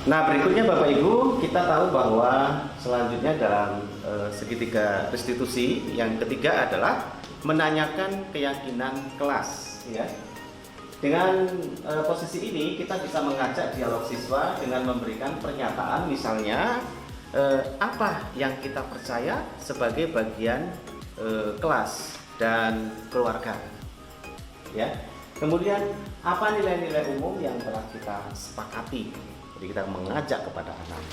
Nah, berikutnya Bapak Ibu, kita tahu bahwa selanjutnya dalam segitiga restitusi yang ketiga adalah menanyakan keyakinan kelas, ya. Dengan posisi ini kita bisa mengajak dialog siswa dengan memberikan pernyataan, misalnya apa yang kita percaya sebagai bagian kelas dan keluarga, ya. Kemudian apa nilai-nilai umum yang telah kita sepakati. Jadi kita mengajak kepada anak.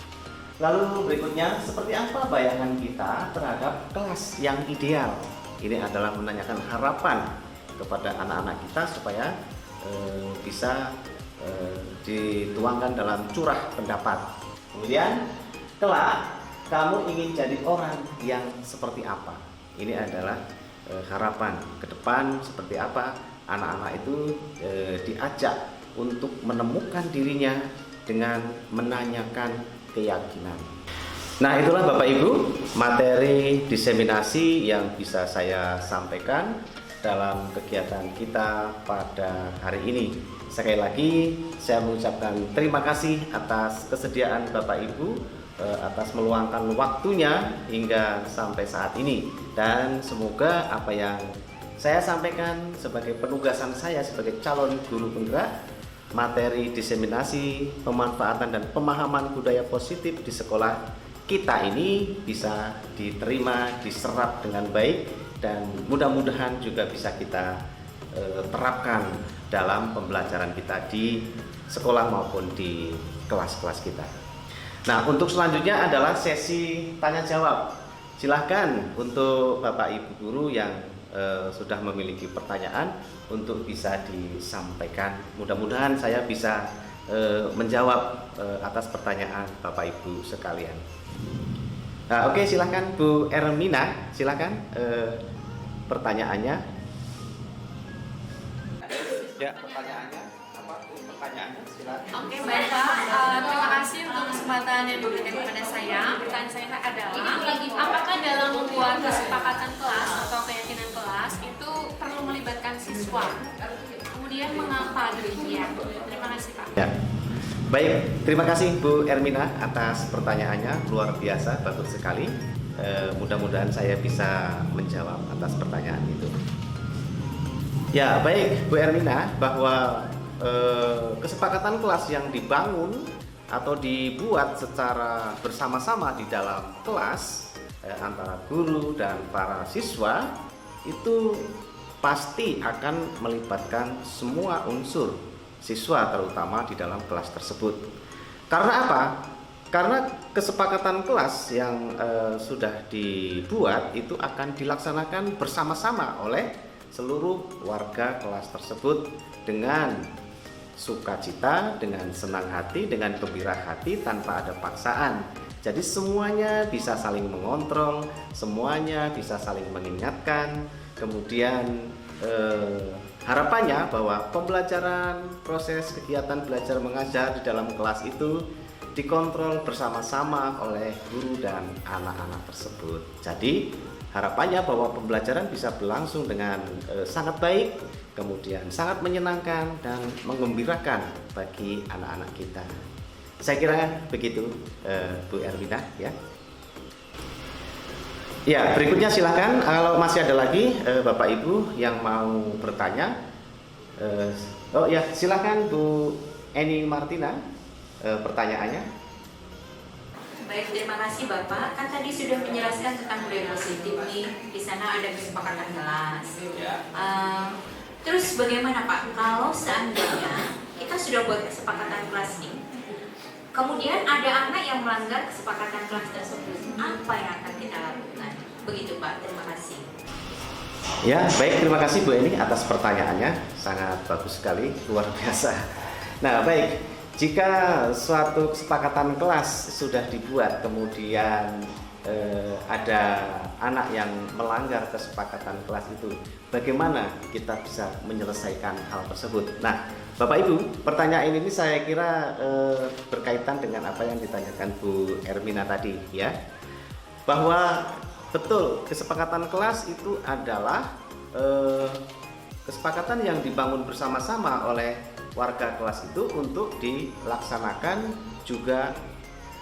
Lalu berikutnya, seperti apa bayangan kita terhadap kelas yang ideal. Ini adalah menanyakan harapan kepada anak-anak kita supaya bisa dituangkan dalam curah pendapat. Kemudian, kelak kamu ingin jadi orang yang seperti apa? Ini adalah harapan ke depan seperti apa anak-anak itu diajak untuk menemukan dirinya dengan menanyakan keyakinan. Nah, itulah Bapak Ibu materi diseminasi yang bisa saya sampaikan dalam kegiatan kita pada hari ini. Sekali lagi saya mengucapkan terima kasih atas kesediaan Bapak Ibu, atas meluangkan waktunya hingga sampai saat ini, dan semoga apa yang saya sampaikan sebagai penugasan saya sebagai calon guru penggerak materi diseminasi, pemanfaatan dan pemahaman budaya positif di sekolah kita ini bisa diterima, diserap dengan baik, dan mudah-mudahan juga bisa kita terapkan dalam pembelajaran kita di sekolah maupun di kelas-kelas kita. Nah, untuk selanjutnya adalah sesi tanya jawab. Silahkan untuk Bapak Ibu guru yang sudah memiliki pertanyaan untuk bisa disampaikan. Mudah-mudahan saya bisa menjawab atas pertanyaan Bapak Ibu sekalian. Nah, oke, silahkan Bu Ermina, silahkan pertanyaannya. Ya, pertanyaannya apa? Pertanyaannya silakan. Oke, baik Pak. Terima kasih untuk kesempatan yang diberikan kepada saya. Pertanyaan saya adalah, apakah dalam membuat kesepakatan kelas atau keyakinan kelas itu perlu melibatkan siswa? Kemudian mengapa demikian? Terima kasih Pak. Ya. Baik, terima kasih Bu Ermina atas pertanyaannya, luar biasa, bagus sekali. Mudah-mudahan saya bisa menjawab atas pertanyaan itu. Ya, baik Bu Ermina, bahwa kesepakatan kelas yang dibangun atau dibuat secara bersama-sama di dalam kelas antara guru dan para siswa itu pasti akan melibatkan semua unsur siswa, terutama di dalam kelas tersebut. Karena apa? Karena kesepakatan kelas yang sudah dibuat itu akan dilaksanakan bersama-sama oleh seluruh warga kelas tersebut dengan sukacita, dengan senang hati, dengan gembira hati, tanpa ada paksaan. Jadi semuanya bisa saling mengontrol, semuanya bisa saling mengingatkan. Kemudian harapannya bahwa pembelajaran, proses kegiatan belajar mengajar di dalam kelas itu dikontrol bersama-sama oleh guru dan anak-anak tersebut. Jadi harapannya bahwa pembelajaran bisa berlangsung dengan sangat baik, kemudian sangat menyenangkan dan menggembirakan bagi anak-anak kita. Saya kira begitu, Bu Erwina, ya. Ya, berikutnya silakan kalau masih ada lagi Bapak Ibu yang mau bertanya. Oh ya, silakan Bu Eni Martina, pertanyaannya. Baik, terima kasih Bapak. Kan tadi sudah menjelaskan tentang budaya positif nih. Di sana ada kesepakatan kelas. Terus bagaimana Pak kalau seandainya kita sudah buat kesepakatan kelas nih, kemudian ada anak yang melanggar kesepakatan kelas tersebut, apa yang akan kita lakukan? Begitu Pak, terima kasih. Ya, baik, terima kasih Bu Eni atas pertanyaannya, sangat bagus sekali, luar biasa. Nah, baik, jika suatu kesepakatan kelas sudah dibuat, kemudian ada anak yang melanggar kesepakatan kelas itu, bagaimana kita bisa menyelesaikan hal tersebut? Nah, Bapak Ibu, pertanyaan ini saya kira berkaitan dengan apa yang ditanyakan Bu Ermina tadi, ya, bahwa betul, kesepakatan kelas itu adalah kesepakatan yang dibangun bersama-sama oleh warga kelas itu untuk dilaksanakan juga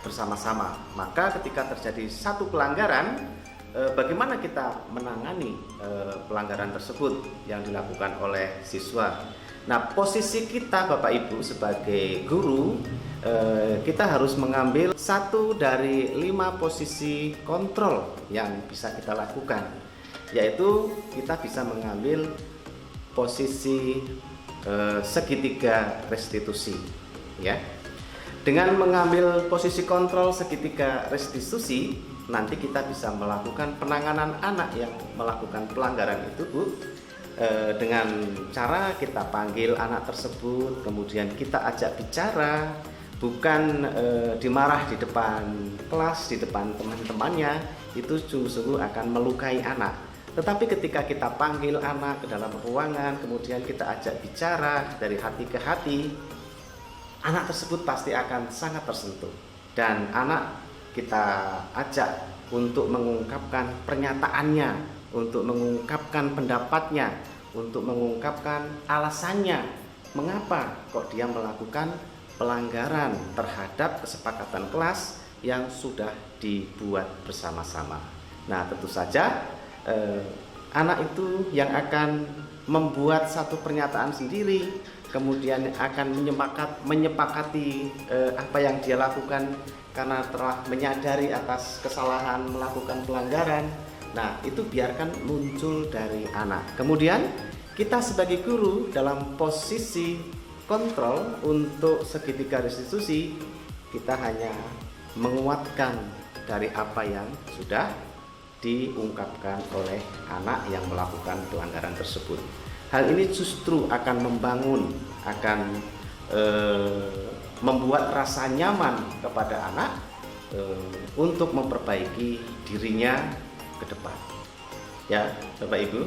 bersama-sama. Maka ketika terjadi satu pelanggaran, bagaimana kita menangani pelanggaran tersebut yang dilakukan oleh siswa? Nah, posisi kita Bapak Ibu sebagai guru, kita harus mengambil 1 dari 5 posisi kontrol yang bisa kita lakukan, yaitu kita bisa mengambil posisi segitiga restitusi, ya. Dengan mengambil posisi kontrol segitiga restitusi, nanti kita bisa melakukan penanganan anak yang melakukan pelanggaran itu, Bu, dengan cara kita panggil anak tersebut, kemudian kita ajak bicara, bukan dimarah di depan kelas, di depan teman-temannya, itu sungguh-sungguh akan melukai anak. Tetapi ketika kita panggil anak ke dalam ruangan, kemudian kita ajak bicara dari hati ke hati, anak tersebut pasti akan sangat tersentuh. Dan anak kita ajak untuk mengungkapkan pernyataannya, untuk mengungkapkan pendapatnya, untuk mengungkapkan alasannya mengapa kok dia melakukan pelanggaran terhadap kesepakatan kelas yang sudah dibuat bersama-sama. Nah, tentu saja anak itu yang akan membuat satu pernyataan sendiri kemudian akan menyepakati apa yang dia lakukan karena telah menyadari atas kesalahan melakukan pelanggaran. Nah, itu biarkan muncul dari anak. Kemudian kita sebagai guru dalam posisi kontrol untuk segitiga restitusi, kita hanya menguatkan dari apa yang sudah diungkapkan oleh anak yang melakukan pelanggaran tersebut. Hal ini justru akan membangun, akan membuat rasa nyaman kepada anak untuk memperbaiki dirinya ke depan. Ya, Bapak Ibu,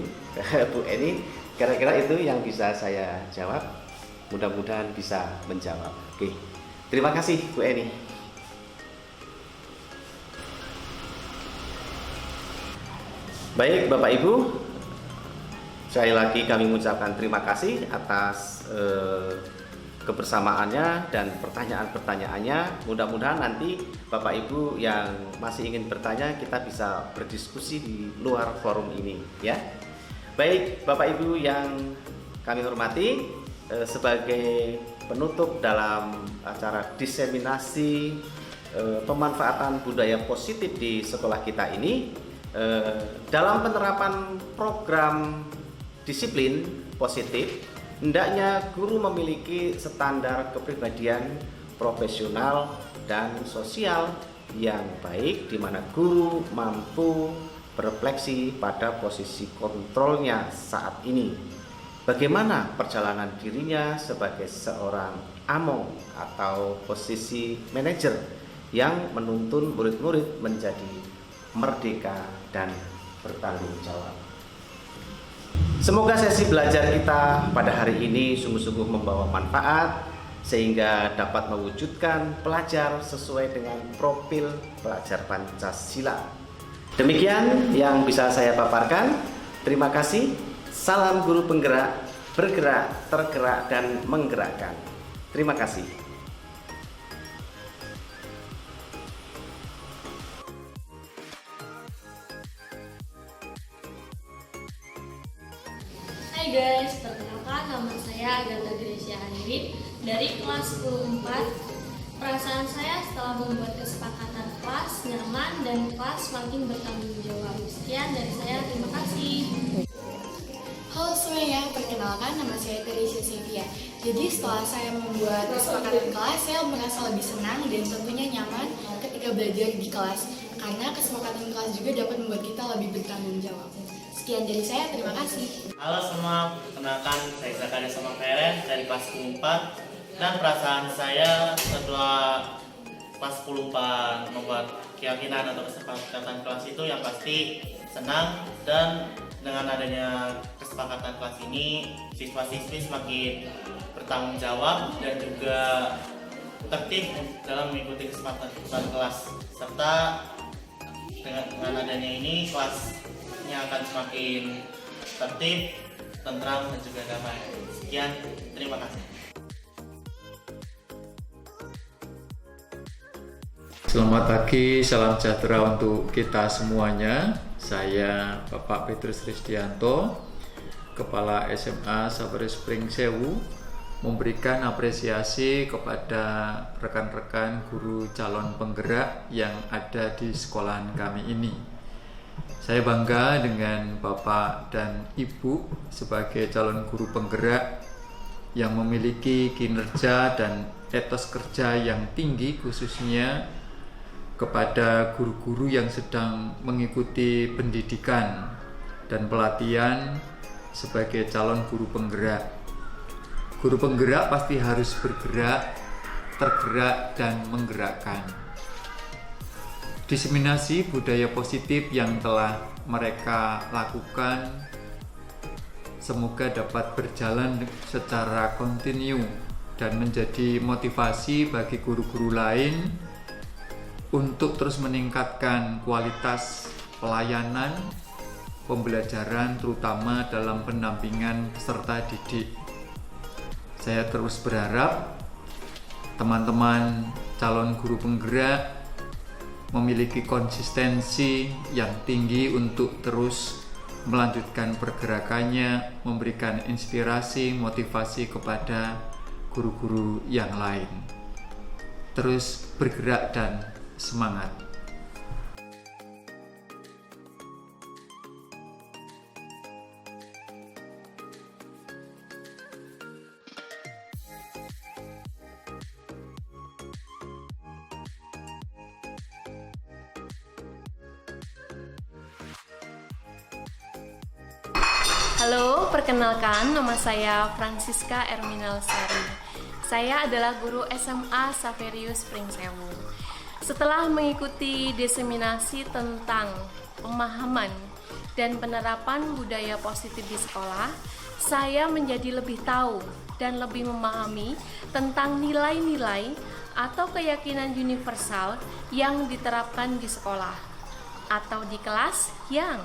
Bu Eni, kira-kira itu yang bisa saya jawab. Mudah-mudahan bisa menjawab. Oke, terima kasih Bu Eni. Baik Bapak Ibu, sekali lagi kami mengucapkan terima kasih atas kebersamaannya dan pertanyaan-pertanyaannya. Mudah-mudahan nanti Bapak Ibu yang masih ingin bertanya, kita bisa berdiskusi di luar forum ini, ya. Baik Bapak Ibu yang kami hormati, sebagai penutup dalam acara diseminasi pemanfaatan budaya positif di sekolah kita ini, dalam penerapan program disiplin positif, hendaknya guru memiliki standar kepribadian profesional dan sosial yang baik, di mana guru mampu berefleksi pada posisi kontrolnya saat ini. Bagaimana perjalanan dirinya sebagai seorang among atau posisi manajer yang menuntun murid-murid menjadi merdeka dan bertanggung jawab. Semoga sesi belajar kita pada hari ini sungguh-sungguh membawa manfaat sehingga dapat mewujudkan pelajar sesuai dengan profil pelajar Pancasila. Demikian yang bisa saya paparkan. Terima kasih. Salam guru penggerak, bergerak, tergerak, dan menggerakkan. Terima kasih. Hai guys, perkenalkan nama saya Agatha Gracia Hanifin dari kelas 10-4. Perasaan saya setelah membuat kesepakatan kelas nyaman dan kelas makin bertanggung jawab. Sekian dari saya, terima kasih. Halo semuanya, perkenalkan nama saya Teresia Cynthia. Jadi setelah saya membuat kesepakatan kelas, saya merasa lebih senang dan tentunya nyaman ketika belajar di kelas. Karena kesepakatan kelas juga dapat membuat kita lebih bertanggung jawab. Sekian dari saya, terima kasih. Halo semua, perkenalkan saya Zakaria Somaferen dari kelas 10-4. Dan perasaan saya setelah kelas 10-4 membuat keyakinan atau kesepakatan kelas itu yang pasti senang, dan dengan adanya kesepakatan kelas ini siswa-siswi semakin bertanggung jawab dan juga tertib dalam mengikuti kesepakatan kelas, serta dengan adanya ini kelasnya akan semakin tertib, tentram, dan juga damai. Sekian, terima kasih. Selamat pagi, salam sejahtera untuk kita semuanya. Saya Bapak Petrus Risdianto, Kepala SMA Sabari Spring Sewu, memberikan apresiasi kepada rekan-rekan guru calon penggerak yang ada di sekolahan kami ini. Saya bangga dengan Bapak dan Ibu sebagai calon guru penggerak yang memiliki kinerja dan etos kerja yang tinggi, khususnya kepada guru-guru yang sedang mengikuti pendidikan dan pelatihan sebagai calon guru penggerak. Guru penggerak pasti harus bergerak, tergerak, dan menggerakkan. Diseminasi budaya positif yang telah mereka lakukan semoga dapat berjalan secara kontinu dan menjadi motivasi bagi guru-guru lain untuk terus meningkatkan kualitas pelayanan pembelajaran, terutama dalam pendampingan peserta didik. Saya terus berharap teman-teman calon guru penggerak memiliki konsistensi yang tinggi untuk terus melanjutkan pergerakannya, memberikan inspirasi, motivasi kepada guru-guru yang lain. Terus bergerak dan semangat. Halo, perkenalkan nama saya Francisca Erminal Sari. Saya adalah guru SMA Saverius Pringsewu. Setelah mengikuti diseminasi tentang pemahaman dan penerapan budaya positif di sekolah, saya menjadi lebih tahu dan lebih memahami tentang nilai-nilai atau keyakinan universal yang diterapkan di sekolah atau di kelas yang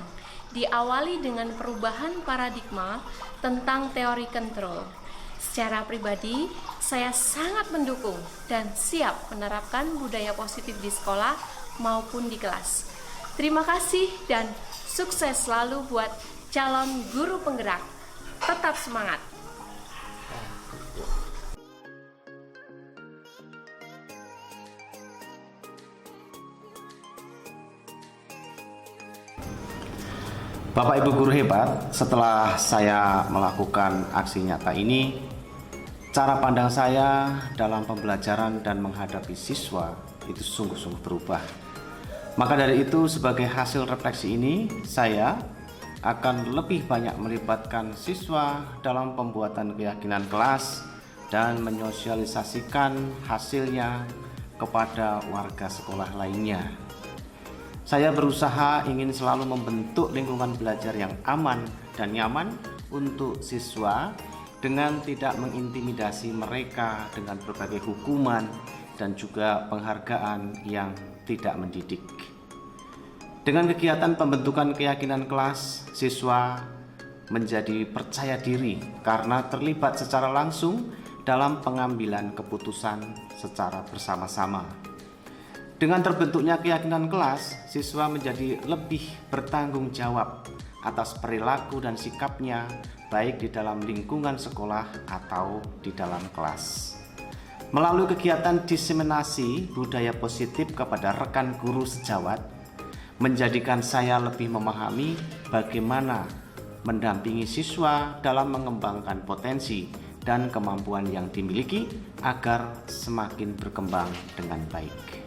diawali dengan perubahan paradigma tentang teori kontrol. Secara pribadi, saya sangat mendukung dan siap menerapkan budaya positif di sekolah maupun di kelas. Terima kasih dan sukses selalu buat calon guru penggerak. Tetap semangat! Bapak Ibu guru hebat, setelah saya melakukan aksi nyata ini, cara pandang saya dalam pembelajaran dan menghadapi siswa itu sungguh-sungguh berubah. Maka dari itu, sebagai hasil refleksi ini, saya akan lebih banyak melibatkan siswa dalam pembuatan keyakinan kelas dan menyosialisasikan hasilnya kepada warga sekolah lainnya. Saya berusaha ingin selalu membentuk lingkungan belajar yang aman dan nyaman untuk siswa dengan tidak mengintimidasi mereka dengan berbagai hukuman dan juga penghargaan yang tidak mendidik. Dengan kegiatan pembentukan keyakinan kelas, siswa menjadi percaya diri karena terlibat secara langsung dalam pengambilan keputusan secara bersama-sama. Dengan terbentuknya keyakinan kelas, siswa menjadi lebih bertanggung jawab atas perilaku dan sikapnya, baik di dalam lingkungan sekolah atau di dalam kelas. Melalui kegiatan diseminasi budaya positif kepada rekan guru sejawat, menjadikan saya lebih memahami bagaimana mendampingi siswa dalam mengembangkan potensi dan kemampuan yang dimiliki agar semakin berkembang dengan baik.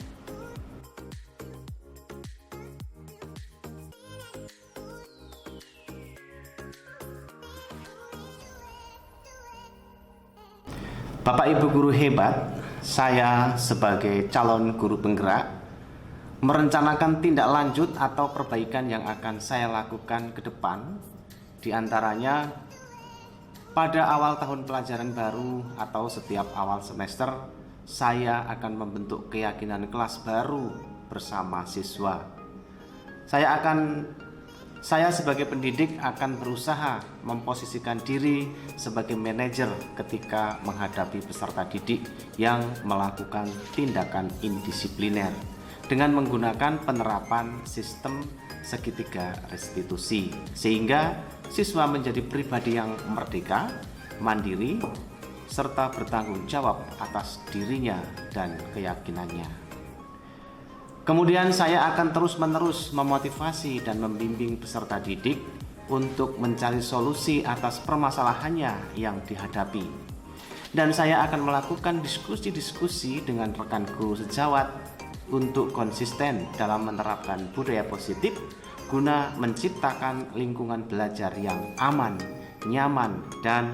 Bapak Ibu guru hebat, saya sebagai calon guru penggerak merencanakan tindak lanjut atau perbaikan yang akan saya lakukan ke depan. Di antaranya, pada awal tahun pelajaran baru atau setiap awal semester, saya akan membentuk keyakinan kelas baru bersama siswa. Saya sebagai pendidik akan berusaha memposisikan diri sebagai manajer ketika menghadapi peserta didik yang melakukan tindakan indisipliner dengan menggunakan penerapan sistem segitiga restitusi, sehingga siswa menjadi pribadi yang merdeka, mandiri, serta bertanggung jawab atas dirinya dan keyakinannya. Kemudian saya akan terus-menerus memotivasi dan membimbing peserta didik untuk mencari solusi atas permasalahannya yang dihadapi. Dan saya akan melakukan diskusi-diskusi dengan rekan guru sejawat untuk konsisten dalam menerapkan budaya positif guna menciptakan lingkungan belajar yang aman, nyaman, dan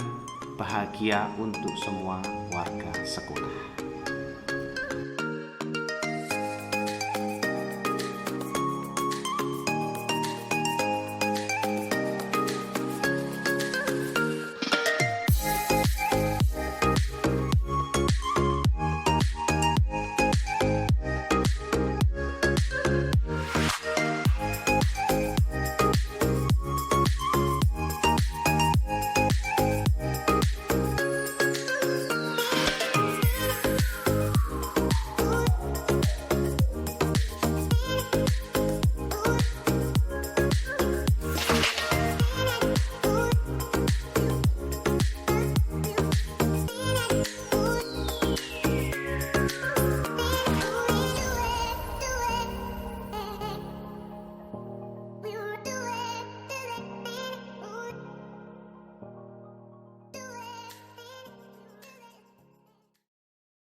bahagia untuk semua warga sekolah.